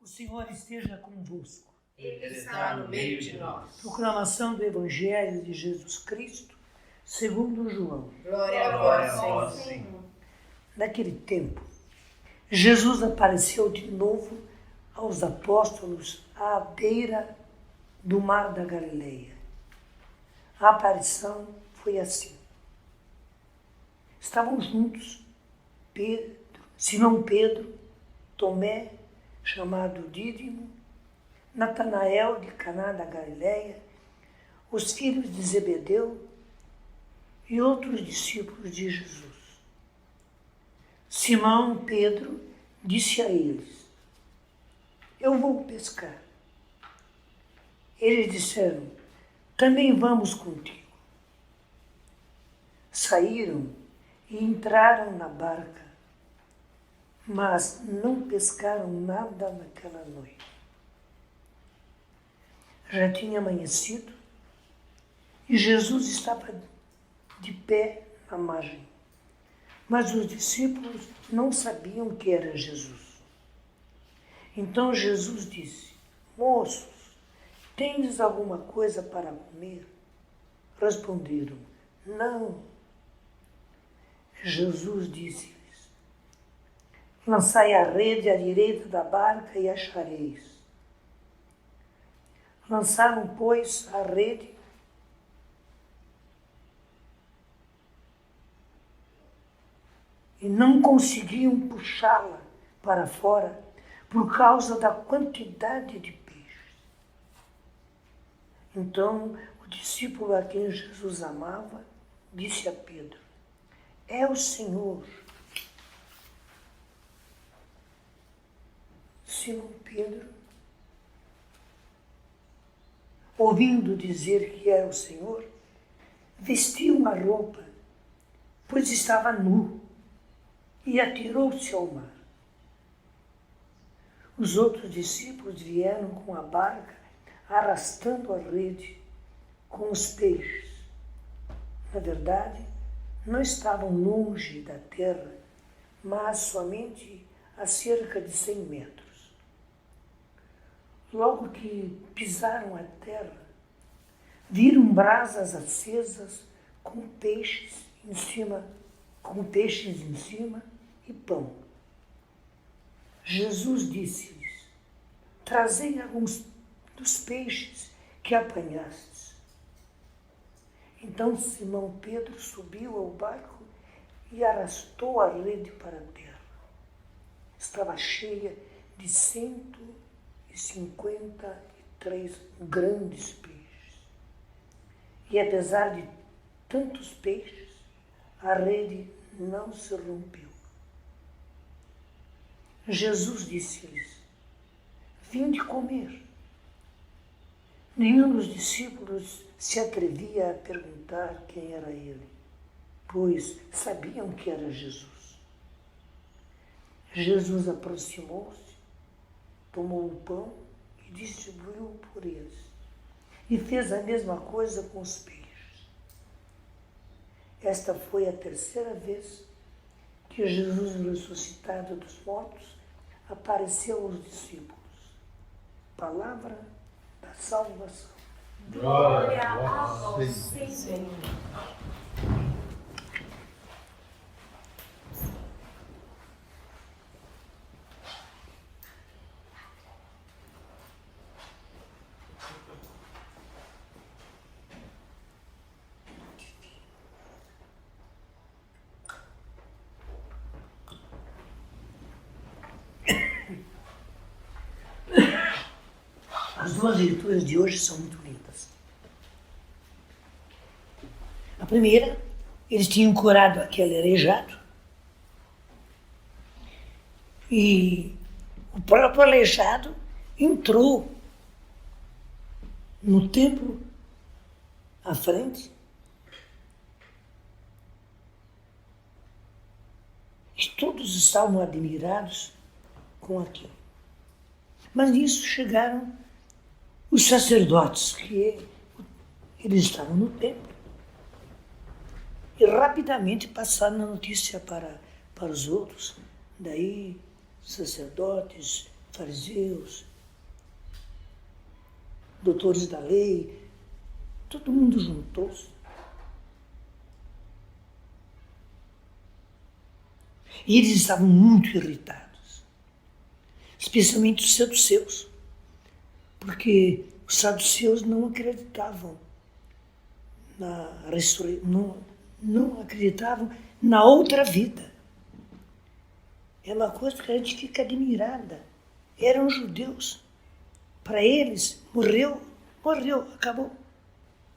O Senhor esteja convosco. Ele está no meio de nós. Proclamação do Evangelho de Jesus Cristo, segundo João. Glória a vós, Senhor. Naquele tempo, Jesus apareceu de novo aos apóstolos à beira do mar da Galileia. A aparição foi assim. Estavam juntos Simão Pedro, Tomé, chamado Dídimo, Natanael de Caná da Galileia, os filhos de Zebedeu e outros discípulos de Jesus. Simão Pedro disse a eles: eu vou pescar. Eles disseram: também vamos contigo. Saíram e entraram na barca, mas não pescaram nada naquela noite. Já tinha amanhecido e Jesus estava de pé na margem, mas os discípulos não sabiam que era Jesus. Então Jesus disse: moços, tendes alguma coisa para comer? Responderam: não. Jesus disse-lhes: lançai a rede à direita da barca e achareis. Lançaram, pois, a rede e não conseguiam puxá-la para fora por causa da quantidade de peixes. Então, o discípulo a quem Jesus amava disse a Pedro: é o Senhor. Simão Pedro, ouvindo dizer que era o Senhor, vestiu uma roupa, pois estava nu, e atirou-se ao mar. Os outros discípulos vieram com a barca, arrastando a rede com os peixes. Na verdade, não estavam longe da terra, mas somente a cerca de 100 metros. Logo que pisaram a terra, viram brasas acesas com peixes em cima e pão. Jesus disse-lhes: trazei alguns dos peixes que apanhastes. Então Simão Pedro subiu ao barco e arrastou a rede para a terra. Estava cheia de 153 grandes peixes. E apesar de tantos peixes, a rede não se rompeu. Jesus disse-lhes: vinde comer. Nenhum dos discípulos se atrevia a perguntar quem era ele, pois sabiam que era Jesus. Jesus aproximou-se, tomou o pão e distribuiu por eles, e fez a mesma coisa com os peixes. Esta foi a terceira vez que Jesus, ressuscitado dos mortos, apareceu aos discípulos. Palavra da salvação. Glória a vós, Senhor. As duas leituras de hoje são muito lindas. A primeira, eles tinham curado aquele aleijado e o próprio aleijado entrou no templo à frente e todos estavam admirados com aquilo. Mas nisso chegaram os sacerdotes, que eles estavam no templo, e rapidamente passaram a notícia para os outros. Daí, sacerdotes, fariseus, doutores da lei, todo mundo juntou-se. E eles estavam muito irritados, especialmente os saduceus, porque os saduceus não acreditavam na ressurreição, não acreditavam na outra vida. É uma coisa que a gente fica admirada. Eram judeus. Para eles, morreu, acabou.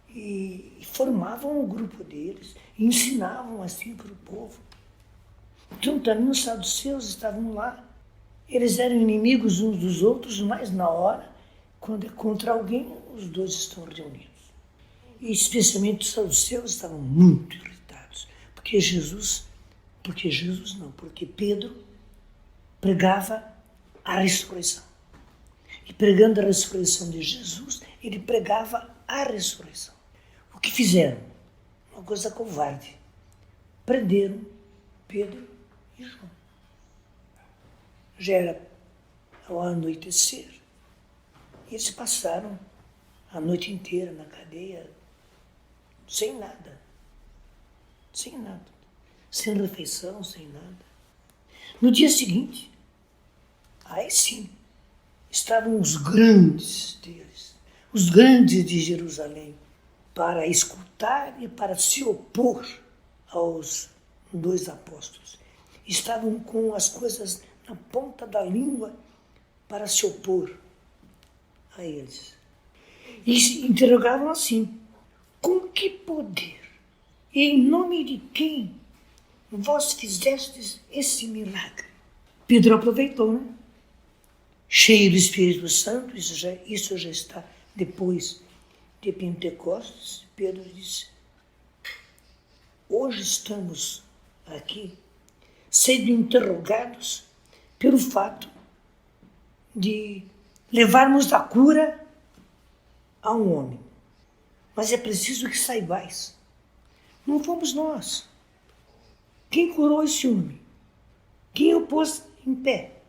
E formavam o grupo deles, e ensinavam assim para o povo. Então também os saduceus estavam lá. Eles eram inimigos uns dos outros, mas na hora, quando é contra alguém, os dois estão reunidos. E especialmente os saduceus estavam muito irritados, porque Pedro pregava a ressurreição. E pregando a ressurreição de Jesus, ele pregava a ressurreição. O que fizeram? Uma coisa covarde. Prenderam Pedro e João. Já era ao anoitecer. E eles passaram a noite inteira na cadeia, sem nada. Sem nada. Sem refeição, sem nada. No dia seguinte, aí sim, estavam os grandes deles, os grandes de Jerusalém, para escutar e para se opor aos dois apóstolos. Estavam com as coisas na ponta da língua para se opor a eles. E se interrogavam assim: com que poder e em nome de quem vós fizestes esse milagre? Pedro aproveitou, né? Cheio do Espírito Santo, isso já está depois de Pentecostes. Pedro disse: hoje estamos aqui sendo interrogados pelo fato de levarmos a cura a um homem. Mas é preciso que saibais, não fomos nós. Quem curou esse homem? Quem o pôs em pé?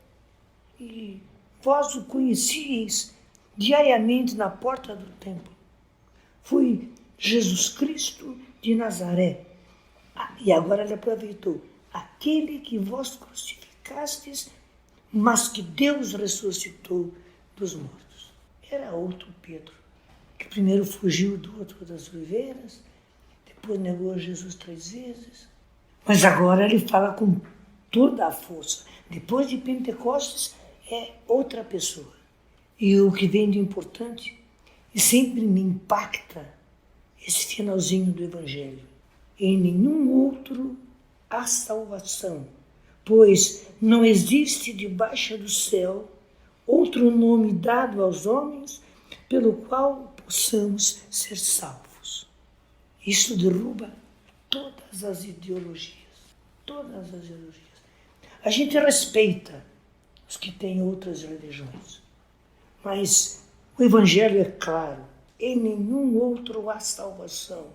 E vós o conhecieis diariamente na porta do templo. Foi Jesus Cristo de Nazaré. E agora ele aproveitou. Aquele que vós crucificastes, mas que Deus ressuscitou dos mortos. Era outro Pedro, que primeiro fugiu do outro das oliveiras, depois negou Jesus 3 vezes. Mas agora ele fala com toda a força. Depois de Pentecostes, é outra pessoa. E o que vem de importante, e sempre me impacta esse finalzinho do Evangelho: em nenhum outro há salvação, pois não existe debaixo do céu outro nome dado aos homens pelo qual possamos ser salvos. Isso derruba todas as ideologias. Todas as ideologias. A gente respeita os que têm outras religiões, mas o Evangelho é claro: em nenhum outro há salvação,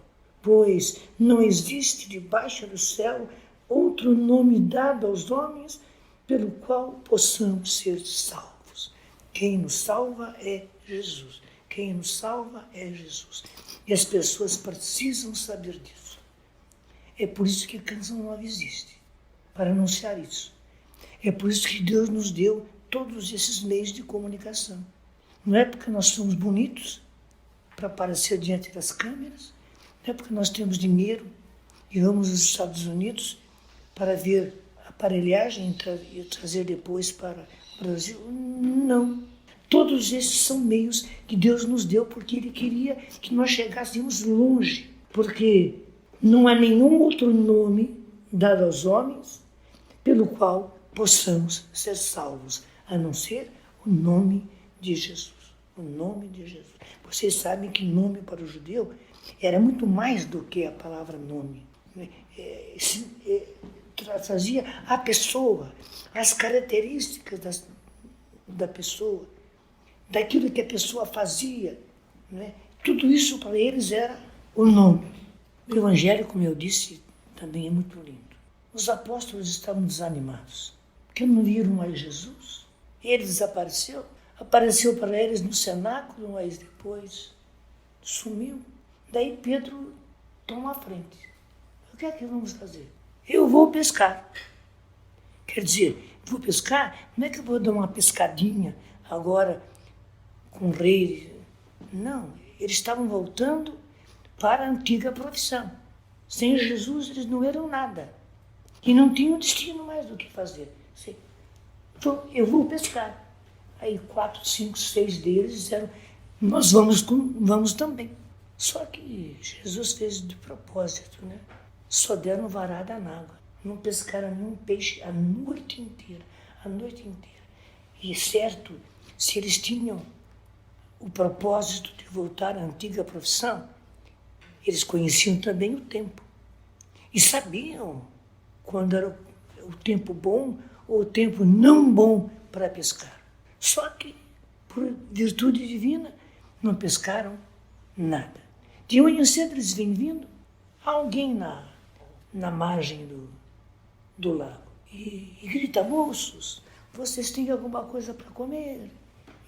pois não existe debaixo do céu outro nome dado aos homens pelo qual possamos ser salvos. Quem nos salva é Jesus. Quem nos salva é Jesus. E as pessoas precisam saber disso. É por isso que a Canção Nova existe, para anunciar isso. É por isso que Deus nos deu todos esses meios de comunicação. Não é porque nós somos bonitos para aparecer diante das câmeras, não é porque nós temos dinheiro e vamos aos Estados Unidos para ver aparelhagem e trazer depois para o Brasil. Não. Todos esses são meios que Deus nos deu porque Ele queria que nós chegássemos longe. Porque não há nenhum outro nome dado aos homens pelo qual possamos ser salvos, a não ser o nome de Jesus. O nome de Jesus. Vocês sabem que nome para o judeu era muito mais do que a palavra nome. Trazia a pessoa, as características da pessoa, daquilo que a pessoa fazia. Né? Tudo isso para eles era o nome. O Evangelho, como eu disse, também é muito lindo. Os apóstolos estavam desanimados, porque não viram mais Jesus. Ele desapareceu. Apareceu para eles no cenáculo, mas depois sumiu. Daí Pedro toma a frente. O que é que vamos fazer? Eu vou pescar. Quer dizer, vou pescar? Não é que eu vou dar uma pescadinha agora com o rei. Não, eles estavam voltando para a antiga profissão. Sem Jesus eles não eram nada. E não tinham destino mais do que fazer. Então, eu vou pescar. Aí 4, 5, 6 deles disseram, nós vamos também. Só que Jesus fez de propósito, né? Só deram varada na água. Não pescaram nenhum peixe a noite inteira. A noite inteira. E certo, se eles tinham o propósito de voltar à antiga profissão, eles conheciam também o tempo. E sabiam quando era o tempo bom ou o tempo não bom para pescar. Só que, por virtude divina, não pescaram nada. De manhã cedo eles vêm vindo, alguém na margem do lago e grita, moços, vocês têm alguma coisa para comer?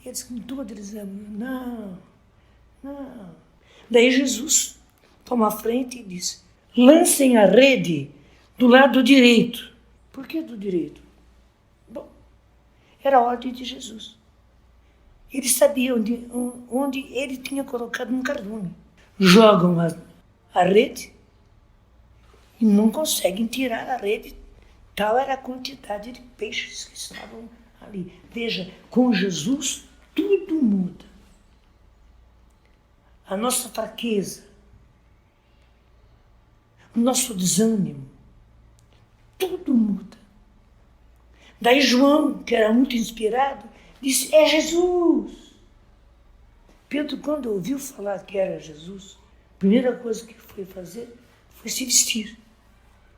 E eles com tudo, eles dizem, não. Daí Jesus toma a frente e diz, lancem a rede do lado direito. Por que do direito? Bom, era a ordem de Jesus. Ele sabia onde ele tinha colocado um cardume. Jogam a rede e não conseguem tirar a rede. Tal era a quantidade de peixes que estavam ali. Veja, com Jesus tudo muda. A nossa fraqueza, o nosso desânimo, tudo muda. Daí João, que era muito inspirado, disse, é Jesus. Pedro, quando ouviu falar que era Jesus, a primeira coisa que foi fazer foi se vestir.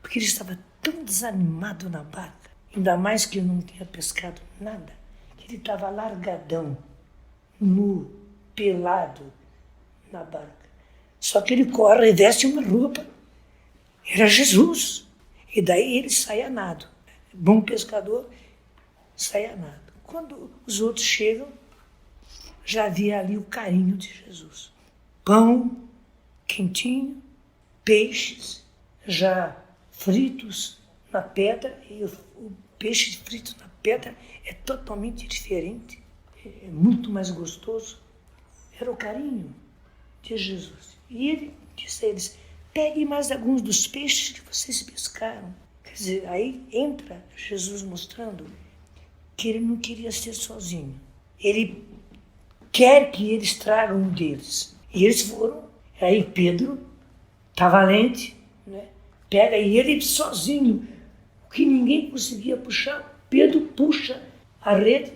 Porque ele estava tão desanimado na barca, ainda mais que ele não tinha pescado nada, que ele estava largadão, nu, pelado na barca. Só que ele corre e veste uma roupa. Era Jesus. E daí ele sai a nado. Bom pescador, sai a nado. Quando os outros chegam, já havia ali o carinho de Jesus. Pão quentinho, peixes já fritos na pedra, e o peixe frito na pedra é totalmente diferente, é muito mais gostoso. Era o carinho de Jesus. E ele disse a eles, peguem mais alguns dos peixes que vocês pescaram. Quer dizer, aí entra Jesus mostrando que ele não queria ser sozinho. Ele quer que eles tragam um deles. E eles foram. Aí Pedro está valente, né? Pega e ele sozinho, o que ninguém conseguia puxar, Pedro puxa a rede,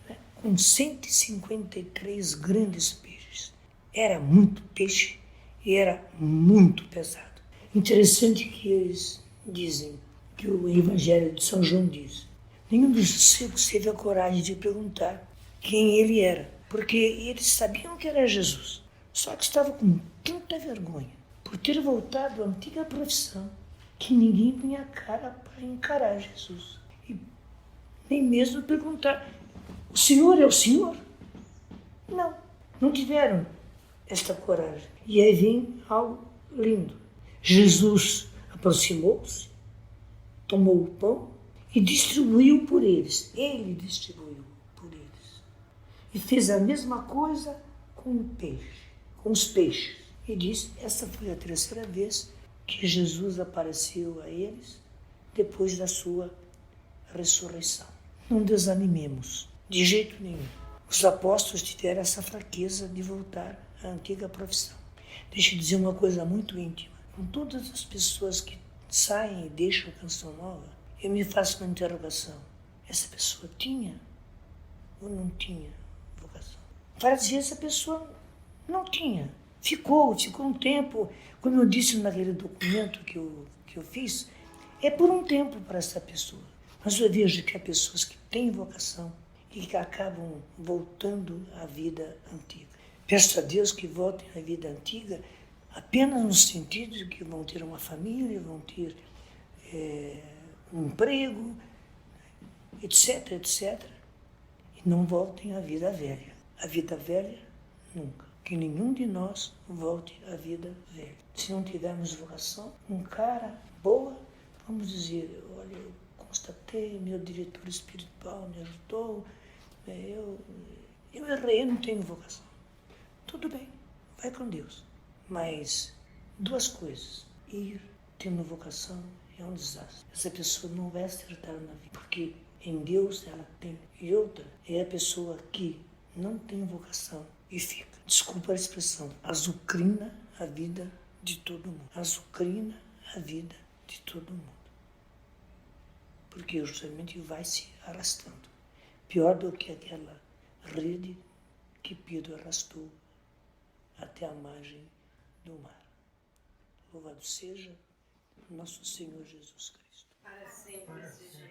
né? Com 153 grandes peixes. Era muito peixe e era muito pesado. Interessante que eles dizem, que o Evangelho de São João diz, nenhum dos discípulos teve a coragem de perguntar quem ele era, porque eles sabiam que era Jesus, só que estavam com tanta vergonha por ter voltado à antiga profissão que ninguém punha a cara para encarar Jesus. E nem mesmo perguntar, o Senhor é o Senhor? Não tiveram esta coragem. E aí vem algo lindo. Jesus aproximou-se, tomou o pão e distribuiu por eles. Ele distribuiu por eles. E fez a mesma coisa com o peixe, com os peixes. E disse, essa foi a terceira vez que Jesus apareceu a eles depois da sua ressurreição. Não desanimemos, de jeito nenhum. Os apóstolos tiveram essa fraqueza de voltar à antiga profissão. Deixa eu dizer uma coisa muito íntima. Com todas as pessoas que saem e deixam a Canção Nova, eu me faço uma interrogação. Essa pessoa tinha ou não tinha vocação? Várias vezes a pessoa não tinha. Ficou um tempo, como eu disse naquele documento que eu fiz, é por um tempo para essa pessoa. Mas eu vejo que há pessoas que têm vocação e que acabam voltando à vida antiga. Peço a Deus que voltem à vida antiga apenas no sentido de que vão ter uma família, vão ter um emprego, etc, etc. e não voltem à vida velha. A vida velha, nunca. Que nenhum de nós volte à vida velha. Se não tivermos vocação, um cara boa, vamos dizer, olha, eu constatei, meu diretor espiritual me ajudou, eu errei, eu não tenho vocação. Tudo bem, vai com Deus. Mas duas coisas. Ir tendo vocação é um desastre. Essa pessoa não vai acertar na vida, porque em Deus ela tem. E outra é a pessoa que não tem vocação e fica, desculpa a expressão, azucrina a vida de todo mundo. Azucrina a vida de todo mundo. Porque justamente vai se arrastando. Pior do que aquela rede que Pedro arrastou até a margem do mar. Louvado seja nosso Senhor Jesus Cristo. Para sempre seja